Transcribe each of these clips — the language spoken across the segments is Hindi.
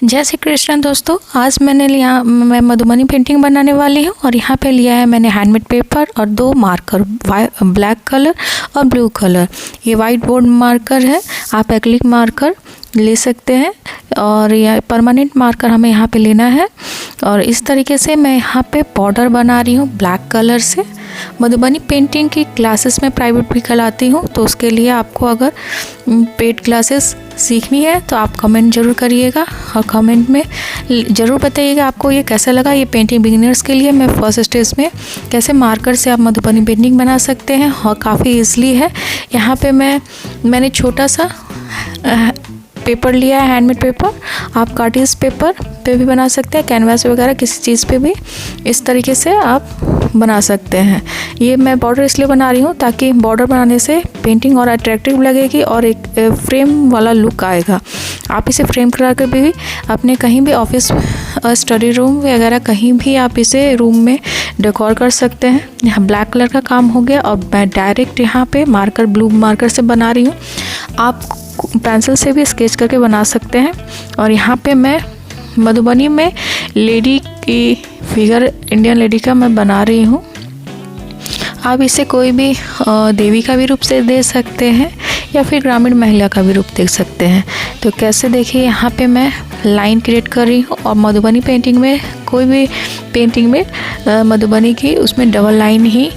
जय श्री कृष्ण दोस्तों, आज मैं मधुबनी पेंटिंग बनाने वाली हूँ और यहाँ पे लिया है मैंने हैंडमेड पेपर और 2 मार्कर, ब्लैक कलर और ब्लू कलर। ये वाइट बोर्ड मार्कर है, आप एक्रिलिक मार्कर ले सकते हैं और यह परमानेंट मार्कर हमें यहाँ पे लेना है। और इस तरीके से मैं यहाँ पे बॉर्डर बना रही हूँ ब्लैक कलर से। मधुबनी पेंटिंग की क्लासेस में प्राइवेट भी कराती हूँ, तो उसके लिए आपको अगर पेड क्लासेस सीखनी है तो आप कमेंट ज़रूर करिएगा और कमेंट में ज़रूर बताइएगा आपको ये कैसा लगा। ये पेंटिंग बिगिनर्स के लिए मैं फर्स्ट स्टेज में कैसे मार्कर से आप मधुबनी पेंटिंग बना सकते हैं और काफ़ी ईजिली है। यहाँ पे मैंने छोटा सा पेपर लिया है, हैंडमेड पेपर। आप कार्टिस्ट पेपर पे भी बना सकते हैं, कैनवास वगैरह किसी चीज़ पे भी इस तरीके से आप बना सकते हैं। ये मैं बॉर्डर इसलिए बना रही हूँ ताकि बॉर्डर बनाने से पेंटिंग और अट्रैक्टिव लगेगी और एक फ्रेम वाला लुक आएगा। आप इसे फ्रेम करा कर भी अपने कहीं भी ऑफिस, स्टडी रूम वगैरह कहीं भी आप इसे रूम में डेकोर कर सकते हैं। यहाँ ब्लैक कलर का काम हो गया और मैं डायरेक्ट यहाँ पे मार्कर, ब्लू मार्कर से बना रही हूँ। आप पेंसिल से भी स्केच करके बना सकते हैं। और यहाँ पे मैं मधुबनी में लेडी की फिगर, इंडियन लेडी का मैं बना रही हूँ। आप इसे कोई भी देवी का भी रूप से दे सकते हैं या फिर ग्रामीण महिला का भी रूप दे सकते हैं। तो कैसे देखिए, यहाँ पे मैं लाइन क्रिएट कर रही हूँ और मधुबनी पेंटिंग में, कोई भी पेंटिंग में मधुबनी की उसमें डबल लाइन ही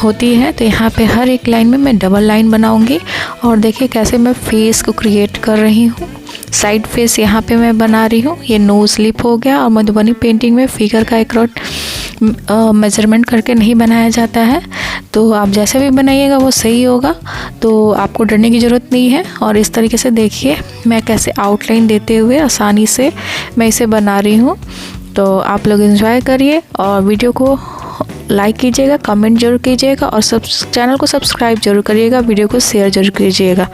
होती है। तो यहाँ पे हर एक लाइन में मैं डबल लाइन बनाऊंगी। और देखिए कैसे मैं फेस को क्रिएट कर रही हूँ। साइड फेस यहाँ पे मैं बना रही हूँ। ये नोज लिप हो गया। और मधुबनी पेंटिंग में फिगर का एक्यूरेट मेजरमेंट करके नहीं बनाया जाता है, तो आप जैसे भी बनाइएगा वो सही होगा, तो आपको डरने की ज़रूरत नहीं है। और इस तरीके से देखिए मैं कैसे आउटलाइन देते हुए आसानी से मैं इसे बना रही हूँ। तो आप लोग एंजॉय करिए और वीडियो को लाइक कीजिएगा, कमेंट जरूर कीजिएगा और चैनल को सब्सक्राइब जरूर करिएगा, वीडियो को शेयर जरूर कीजिएगा।